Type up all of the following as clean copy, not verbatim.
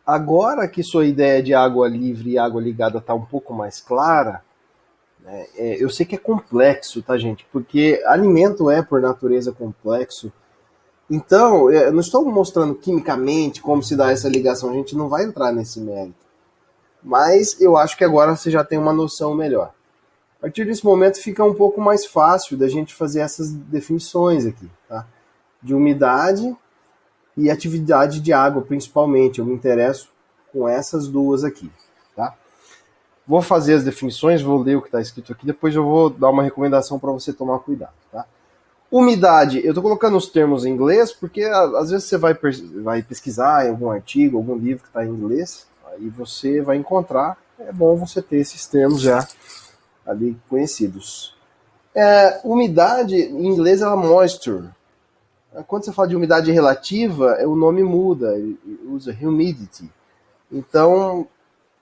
Agora que sua ideia de água livre e água ligada está um pouco mais clara, né, eu sei que é complexo, tá, gente? Porque alimento é, por natureza, complexo. Então, eu não estou mostrando quimicamente como se dá essa ligação, a gente não vai entrar nesse mérito. Mas eu acho que agora você já tem uma noção melhor. A partir desse momento fica um pouco mais fácil da gente fazer essas definições aqui, tá? De umidade e atividade de água, principalmente. Eu me interesso com essas duas aqui, tá? Vou fazer as definições, vou ler o que está escrito aqui, depois eu vou dar uma recomendação para você tomar cuidado, tá? Umidade, eu estou colocando os termos em inglês porque às vezes você vai pesquisar em algum artigo, algum livro que está em inglês, aí você vai encontrar, é bom você ter esses termos já ali conhecidos. Umidade, em inglês, é moisture. Quando você fala de umidade relativa, o nome muda, usa humidity. Então,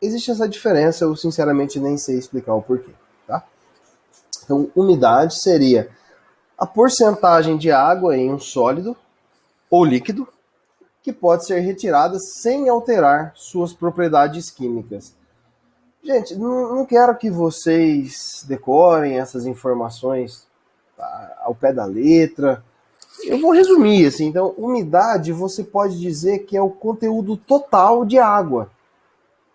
existe essa diferença, eu sinceramente nem sei explicar o porquê. Tá? Então, umidade seria a porcentagem de água em um sólido ou líquido que pode ser retirada sem alterar suas propriedades químicas. Gente, não quero que vocês decorem essas informações, tá, ao pé da letra. Eu vou resumir assim. Então, umidade você pode dizer que é o conteúdo total de água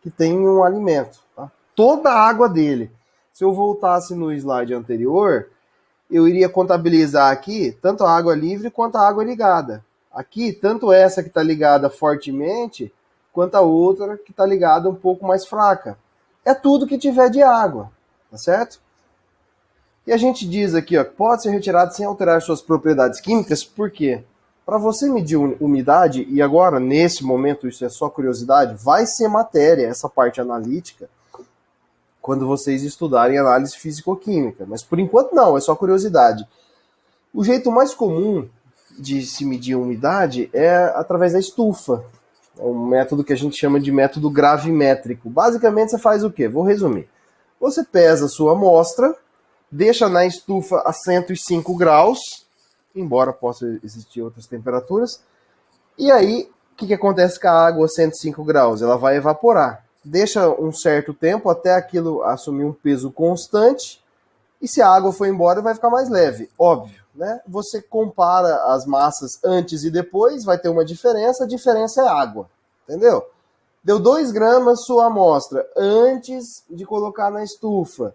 que tem em um alimento. Tá? Toda a água dele. Se eu voltasse no slide anterior, eu iria contabilizar aqui tanto a água livre quanto a água ligada. Aqui, tanto essa que está ligada fortemente, quanto a outra que está ligada um pouco mais fraca. É tudo que tiver de água, tá certo? E a gente diz aqui, ó, que pode ser retirado sem alterar suas propriedades químicas, por quê? Para você medir umidade, e agora, nesse momento, isso é só curiosidade, vai ser matéria, essa parte analítica, quando vocês estudarem análise físico-química. Mas por enquanto não, é só curiosidade. O jeito mais comum de se medir a umidade é através da estufa. É um método que a gente chama de método gravimétrico. Basicamente você faz o quê? Vou resumir. Você pesa a sua amostra, deixa na estufa a 105 graus, embora possa existir outras temperaturas, e aí o que acontece com a água a 105 graus? Ela vai evaporar. Deixa um certo tempo até aquilo assumir um peso constante, e se a água for embora vai ficar mais leve, óbvio. Né? Você compara as massas antes e depois, vai ter uma diferença, a diferença é água, entendeu? Deu 2 gramas sua amostra antes de colocar na estufa.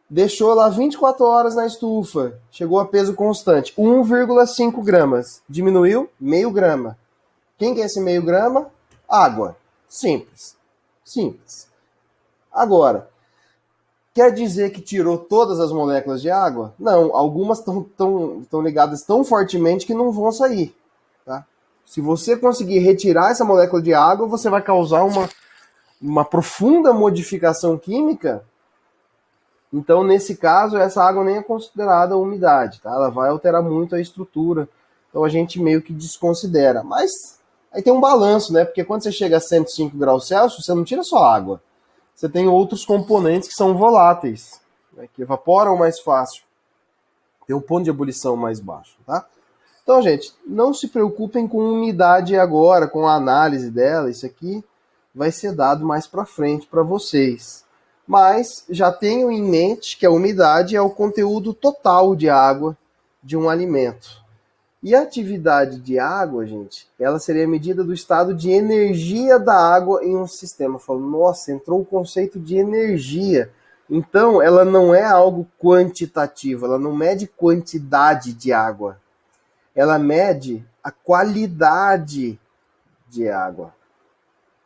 Deixou lá 24 horas na estufa, chegou a peso constante, 1,5 gramas. Diminuiu meio grama. Quem que é esse meio grama? Água. Simples. Simples. Agora, quer dizer que tirou todas as moléculas de água? Não, algumas estão ligadas tão fortemente que não vão sair. Tá? Se você conseguir retirar essa molécula de água, você vai causar uma profunda modificação química. Então, nesse caso, essa água nem é considerada umidade. Tá? Ela vai alterar muito a estrutura. Então, a gente meio que desconsidera. Mas aí tem um balanço, né? Porque quando você chega a 105 graus Celsius, você não tira só água. Você tem outros componentes que são voláteis, né, que evaporam mais fácil. Tem um ponto de ebulição mais baixo, tá? Então, gente, não se preocupem com umidade agora, com a análise dela. Isso aqui vai ser dado mais para frente para vocês. Mas já tenham em mente que a umidade é o conteúdo total de água de um alimento. E a atividade de água, gente, ela seria a medida do estado de energia da água em um sistema. Falando, nossa, entrou o conceito de energia. Então, ela não é algo quantitativo, ela não mede quantidade de água. Ela mede a qualidade de água.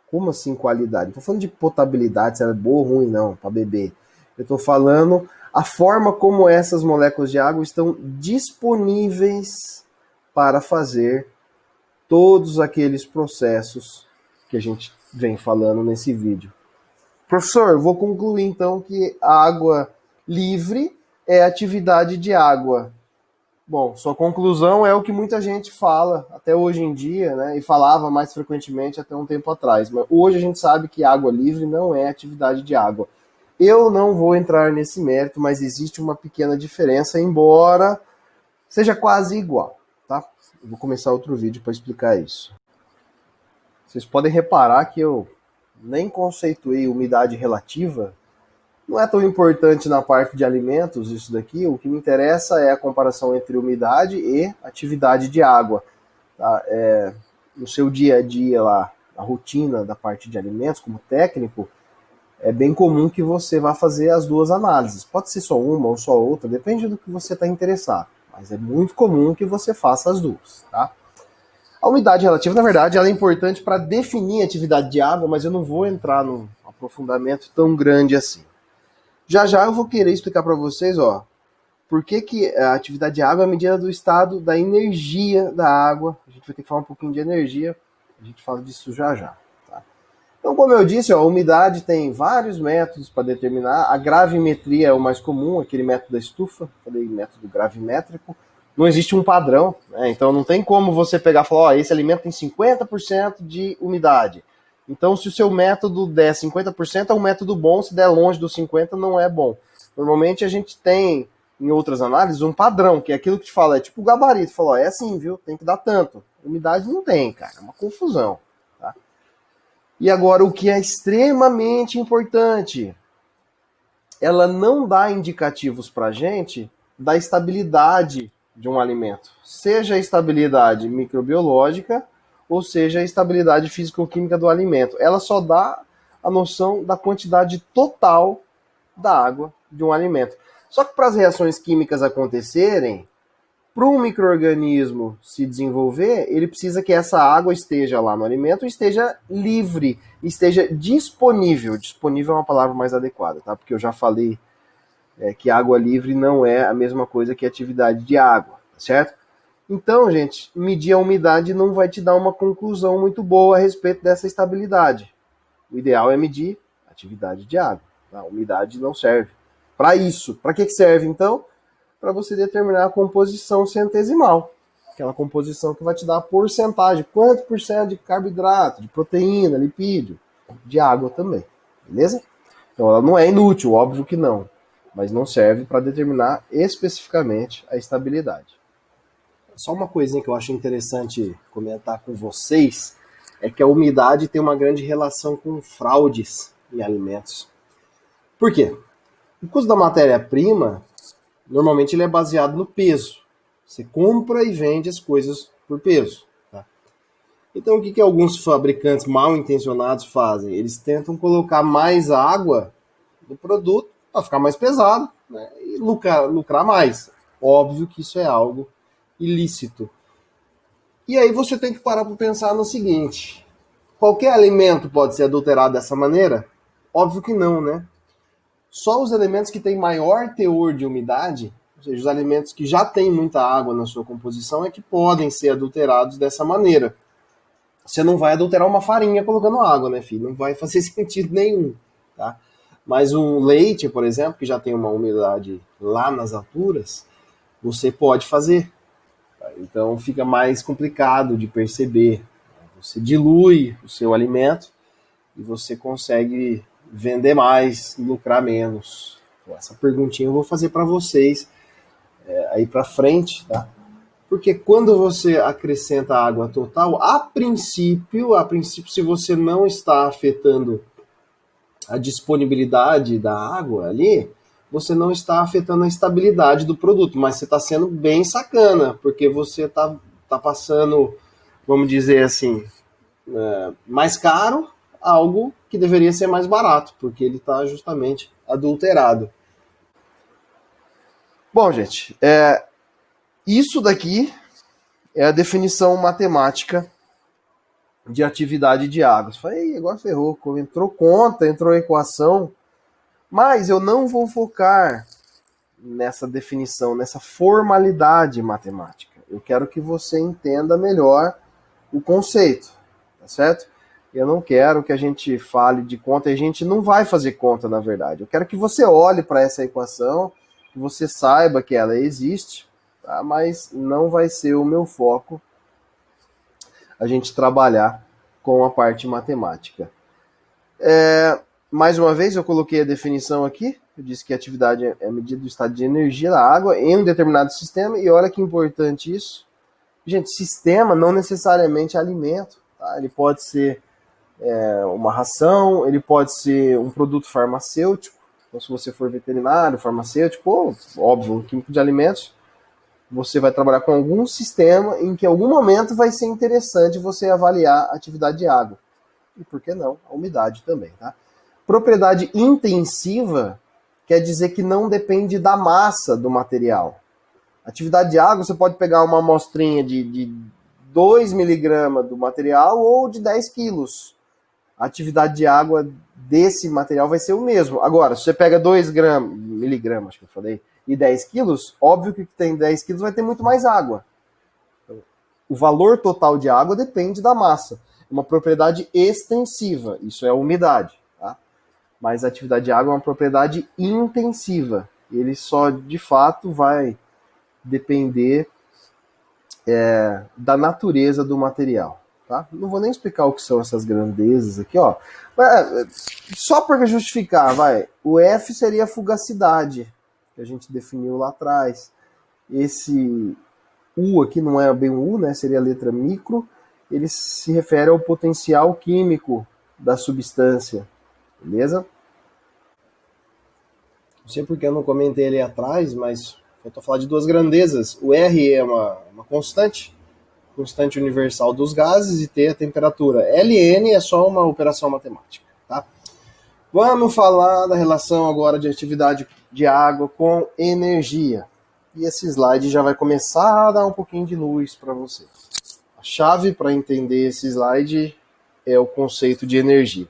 Como assim qualidade? Não estou falando de potabilidade, se ela é boa ou ruim, não, para beber. Eu estou falando a forma como essas moléculas de água estão disponíveis para fazer todos aqueles processos que a gente vem falando nesse vídeo. Professor, eu vou concluir então que a água livre é atividade de água. Bom, sua conclusão é o que muita gente fala até hoje em dia, né? E falava mais frequentemente até um tempo atrás. Mas hoje a gente sabe que água livre não é atividade de água. Eu não vou entrar nesse mérito, mas existe uma pequena diferença, embora seja quase igual, tá? Eu vou começar outro vídeo para explicar isso. Vocês podem reparar que eu nem conceituei umidade relativa. Não é tão importante na parte de alimentos isso daqui. O que me interessa é a comparação entre umidade e atividade de água. Tá? No seu dia a dia lá, a rotina da parte de alimentos, como técnico, é bem comum que você vá fazer as duas análises. Pode ser só uma ou só outra, depende do que você está interessado. Mas é muito comum que você faça as duas. Tá? A umidade relativa, na verdade, ela é importante para definir a atividade de água, mas eu não vou entrar num aprofundamento tão grande assim. Já já eu vou querer explicar para vocês, por que a atividade de água é a medida do estado da energia da água. A gente vai ter que falar um pouquinho de energia, a gente fala disso já já. Tá? Então, como eu disse, a umidade tem vários métodos para determinar. A gravimetria é o mais comum, aquele método da estufa, falei método gravimétrico. Não existe um padrão, né? Então não tem como você pegar e falar, esse alimento tem 50% de umidade. Então, se o seu método der 50%, é um método bom, se der longe dos 50%, não é bom. Normalmente a gente tem, em outras análises, um padrão, que é aquilo que te fala, é tipo o gabarito, fala, é assim, viu, tem que dar tanto. Umidade não tem, cara, é uma confusão. Tá? E agora, o que é extremamente importante, ela não dá indicativos pra gente da estabilidade de um alimento. Seja a estabilidade microbiológica, ou seja, a estabilidade físico-química do alimento. Ela só dá a noção da quantidade total da água de um alimento. Só que para as reações químicas acontecerem, para um micro-organismo se desenvolver, ele precisa que essa água esteja lá no alimento, esteja livre, esteja disponível. Disponível é uma palavra mais adequada, tá? Porque eu já falei que água livre não é a mesma coisa que atividade de água, certo? Então, gente, medir a umidade não vai te dar uma conclusão muito boa a respeito dessa estabilidade. O ideal é medir a atividade de água. Tá? A umidade não serve para isso. Para que serve, então? Para você determinar a composição centesimal. Aquela composição que vai te dar a porcentagem. Quanto por cento de carboidrato, de proteína, lipídio, de água também. Beleza? Então, ela não é inútil, óbvio que não. Mas não serve para determinar especificamente a estabilidade. Só uma coisinha que eu acho interessante comentar com vocês é que a umidade tem uma grande relação com fraudes em alimentos. Por quê? O custo da matéria-prima, normalmente ele é baseado no peso. Você compra e vende as coisas por peso. Tá? Então o que alguns fabricantes mal intencionados fazem? Eles tentam colocar mais água no produto para ficar mais pesado, né? E lucrar mais. Óbvio que isso é algo ilícito. E aí você tem que parar para pensar no seguinte: qualquer alimento pode ser adulterado dessa maneira? Óbvio que não, né? Só os alimentos que têm maior teor de umidade, ou seja, os alimentos que já têm muita água na sua composição, é que podem ser adulterados dessa maneira. Você não vai adulterar uma farinha colocando água, né, filho? Não vai fazer sentido nenhum, tá? Mas um leite, por exemplo, que já tem uma umidade lá nas alturas, você pode fazer. Então fica mais complicado de perceber. Você dilui o seu alimento e você consegue vender mais e lucrar menos. Então, essa perguntinha eu vou fazer para vocês aí para frente, tá? Porque quando você acrescenta água total, a princípio, se você não está afetando a disponibilidade da água ali, você não está afetando a estabilidade do produto, mas você está sendo bem sacana, porque você está passando, vamos dizer assim, mais caro algo que deveria ser mais barato, porque ele está justamente adulterado. Bom, gente, isso daqui é a definição matemática de atividade de água. Você fala, agora ferrou, entrou conta, entrou equação, mas eu não vou focar nessa definição, nessa formalidade matemática. Eu quero que você entenda melhor o conceito, tá certo? Eu não quero que a gente fale de conta, a gente não vai fazer conta, na verdade. Eu quero que você olhe para essa equação, que você saiba que ela existe, tá? Mas não vai ser o meu foco a gente trabalhar com a parte matemática. Mais uma vez, eu coloquei a definição aqui. Eu disse que a atividade é a medida do estado de energia da água em um determinado sistema. E olha que importante isso. Gente, sistema não necessariamente é alimento. Tá? Ele pode ser uma ração, ele pode ser um produto farmacêutico, então se você for veterinário, farmacêutico, ou, óbvio, um químico de alimentos, você vai trabalhar com algum sistema em que em algum momento vai ser interessante você avaliar a atividade de água. E por que não? A umidade também, tá? Propriedade intensiva quer dizer que não depende da massa do material. Atividade de água, você pode pegar uma amostrinha de 2 miligramas do material ou de 10 quilos. A atividade de água desse material vai ser o mesmo. Agora, se você pega 2 miligramas, acho que eu falei, e 10 quilos, óbvio que tem 10 quilos vai ter muito mais água. Então, o valor total de água depende da massa. Uma propriedade extensiva, isso é a umidade. Tá? Mas a atividade de água é uma propriedade intensiva. Ele só, de fato, vai depender da natureza do material. Tá? Não vou nem explicar o que são essas grandezas aqui, ó. Só para justificar, o F seria a fugacidade, que a gente definiu lá atrás. Esse U aqui não é bem um U, né? Seria a letra micro. Ele se refere ao potencial químico da substância, beleza? Não sei porque eu não comentei ali atrás, mas faltou falar de duas grandezas. O R é uma constante universal dos gases, e T é a temperatura. Ln é só uma operação matemática, tá? Vamos falar da relação agora de atividade de água com energia. E esse slide já vai começar a dar um pouquinho de luz para você. A chave para entender esse slide é o conceito de energia.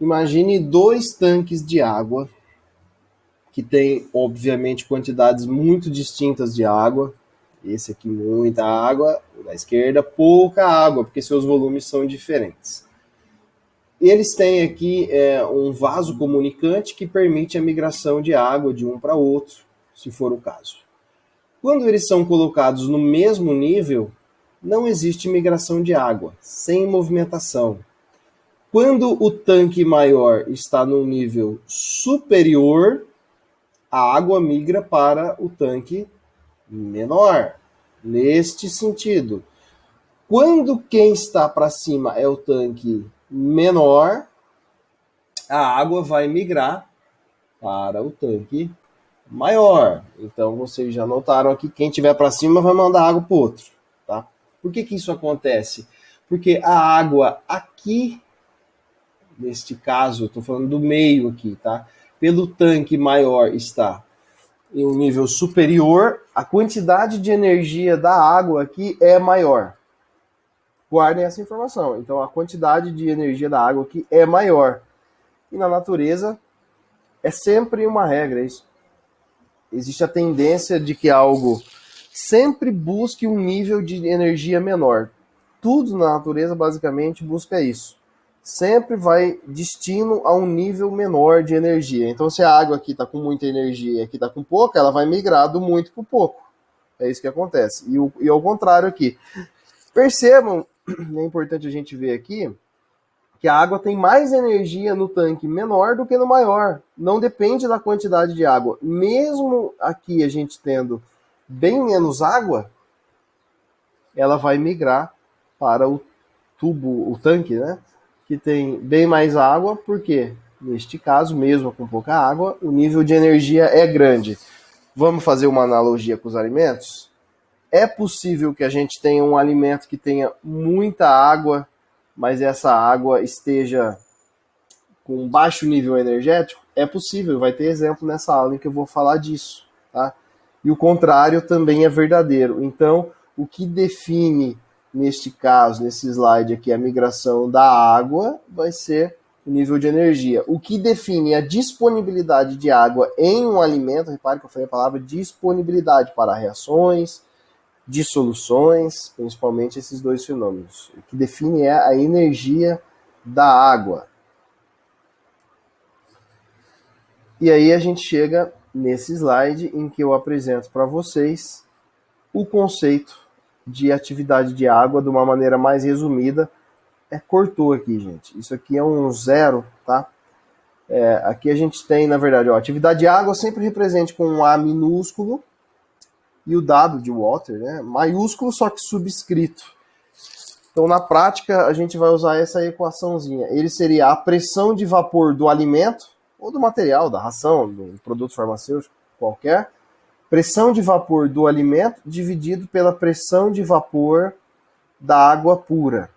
Imagine 2 tanques de água que tem, obviamente, quantidades muito distintas de água. Esse aqui, muita água, o da esquerda, pouca água, porque seus volumes são diferentes. Eles têm aqui um vaso comunicante que permite a migração de água de um para outro, se for o caso. Quando eles são colocados no mesmo nível, não existe migração de água, sem movimentação. Quando o tanque maior está no nível superior, a água migra para o tanque menor. Neste sentido, quando quem está para cima é o tanque menor, a água vai migrar para o tanque maior. Então vocês já notaram aqui, quem estiver para cima vai mandar água para o outro. Tá? Por que isso acontece? Porque a água aqui, neste caso, estou falando do meio aqui, tá? Pelo tanque maior está em um nível superior, a quantidade de energia da água aqui é maior. Guardem essa informação. Então, a quantidade de energia da água aqui é maior. E na natureza, é sempre uma regra isso. Existe a tendência de que algo sempre busque um nível de energia menor. Tudo na natureza, basicamente, busca isso. Sempre vai destino a um nível menor de energia. Então, se a água aqui está com muita energia e aqui está com pouca, ela vai migrar do muito para o pouco. É isso que acontece. E ao contrário aqui. Percebam, é importante a gente ver aqui, que a água tem mais energia no tanque menor do que no maior. Não depende da quantidade de água. Mesmo aqui a gente tendo bem menos água, ela vai migrar para o tubo, o tanque, né? Que tem bem mais água, porque neste caso, mesmo com pouca água, o nível de energia é grande. Vamos fazer uma analogia com os alimentos? É possível que a gente tenha um alimento que tenha muita água, mas essa água esteja com baixo nível energético? É possível, vai ter exemplo nessa aula em que eu vou falar disso. Tá? E o contrário também é verdadeiro. Então, o que define, neste caso, nesse slide aqui, a migração da água vai ser o nível de energia. O que define a disponibilidade de água em um alimento, repare que eu falei a palavra disponibilidade para reações, dissoluções, principalmente esses dois fenômenos. O que define é a energia da água. E aí a gente chega nesse slide em que eu apresento para vocês o conceito de atividade de água de uma maneira mais resumida. Cortou aqui, gente. Isso aqui é um zero, tá? Aqui a gente tem, na verdade, atividade de água sempre represente com um A minúsculo e o W de water, né? Maiúsculo, só que subscrito. Então, na prática, a gente vai usar essa equaçãozinha. Ele seria a pressão de vapor do alimento, ou do material, da ração, do produto farmacêutico qualquer, pressão de vapor do alimento dividido pela pressão de vapor da água pura.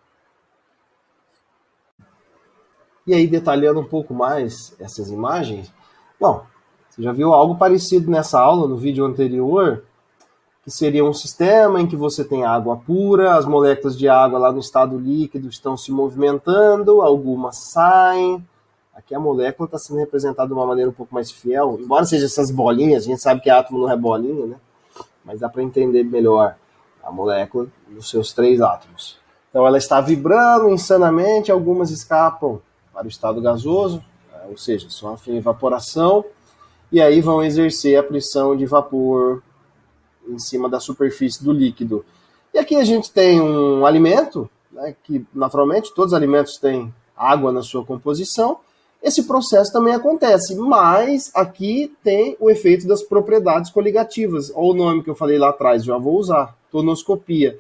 E aí, detalhando um pouco mais essas imagens, bom, você já viu algo parecido nessa aula, no vídeo anterior, que seria um sistema em que você tem água pura, as moléculas de água lá no estado líquido estão se movimentando, algumas saem. Aqui a molécula está sendo representada de uma maneira um pouco mais fiel, embora seja essas bolinhas, a gente sabe que átomo não é bolinha, né? Mas dá para entender melhor a molécula nos seus 3 átomos. Então ela está vibrando insanamente, algumas escapam para o estado gasoso, ou seja, sofrem evaporação, e aí vão exercer a pressão de vapor em cima da superfície do líquido. E aqui a gente tem um alimento, né, que naturalmente todos os alimentos têm água na sua composição. Esse processo também acontece, mas aqui tem o efeito das propriedades coligativas. Olha o nome que eu falei lá atrás, já vou usar, tonoscopia.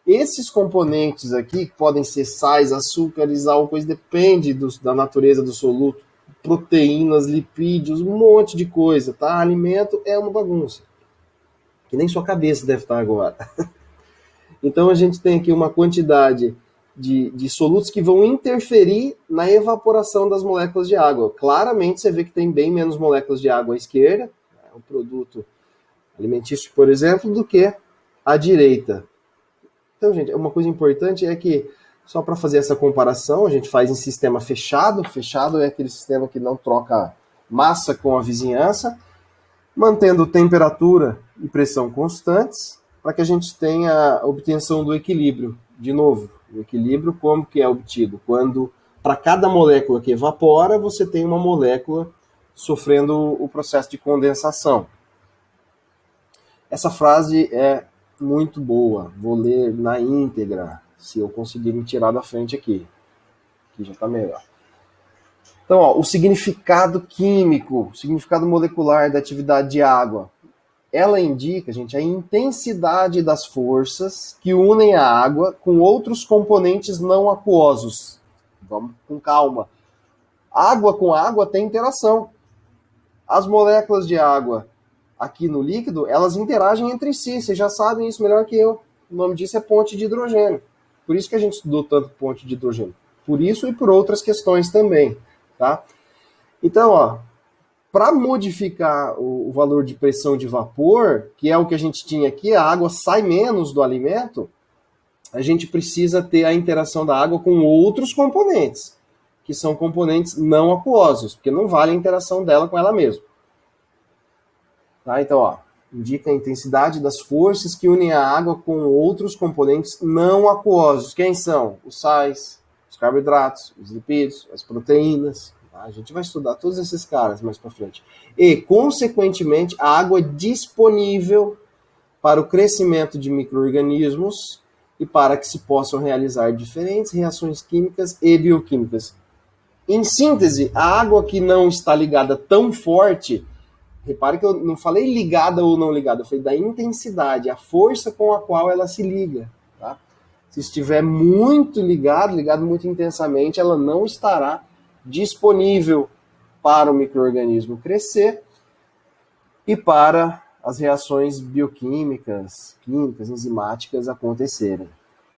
Esses componentes aqui, que podem ser sais, açúcares, alguma coisa, depende da natureza do soluto, proteínas, lipídios, um monte de coisa, tá? Alimento é uma bagunça, que nem sua cabeça deve estar agora. Então a gente tem aqui uma quantidade de solutos que vão interferir na evaporação das moléculas de água. Claramente você vê que tem bem menos moléculas de água à esquerda, o produto alimentício, por exemplo, do que à direita. Então, gente, uma coisa importante é que, só para fazer essa comparação, a gente faz em sistema fechado. Fechado é aquele sistema que não troca massa com a vizinhança, mantendo temperatura e pressão constantes, para que a gente tenha a obtenção do equilíbrio. De novo, o equilíbrio como que é obtido? Quando, para cada molécula que evapora, você tem uma molécula sofrendo o processo de condensação. Essa frase é muito boa, vou ler na íntegra, se eu conseguir me tirar da frente aqui. Aqui já está melhor. Então, ó, o significado químico, o significado molecular da atividade de água, ela indica, gente, a intensidade das forças que unem a água com outros componentes não aquosos. Vamos com calma. Água com água tem interação. As moléculas de água aqui no líquido, elas interagem entre si. Vocês já sabem isso melhor que eu. O nome disso é ponte de hidrogênio. Por isso que a gente estudou tanto ponte de hidrogênio. Por isso e por outras questões também. Tá? Então, ó, para modificar o valor de pressão de vapor, que é o que a gente tinha aqui, a água sai menos do alimento, a gente precisa ter a interação da água com outros componentes, que são componentes não aquosos, porque não vale a interação dela com ela mesma. Tá? Então, ó, indica a intensidade das forças que unem a água com outros componentes não aquosos. Quem são? Os sais, os carboidratos, os lipídios, as proteínas. Tá? A gente vai estudar todos esses caras mais para frente. E, consequentemente, a água disponível para o crescimento de micro-organismos e para que se possam realizar diferentes reações químicas e bioquímicas. Em síntese, a água que não está ligada tão forte, repare que eu não falei ligada ou não ligada, eu falei da intensidade, a força com a qual ela se liga. Tá? Se estiver muito ligado muito intensamente, ela não estará disponível para o micro-organismo crescer e para as reações bioquímicas, químicas, enzimáticas acontecerem.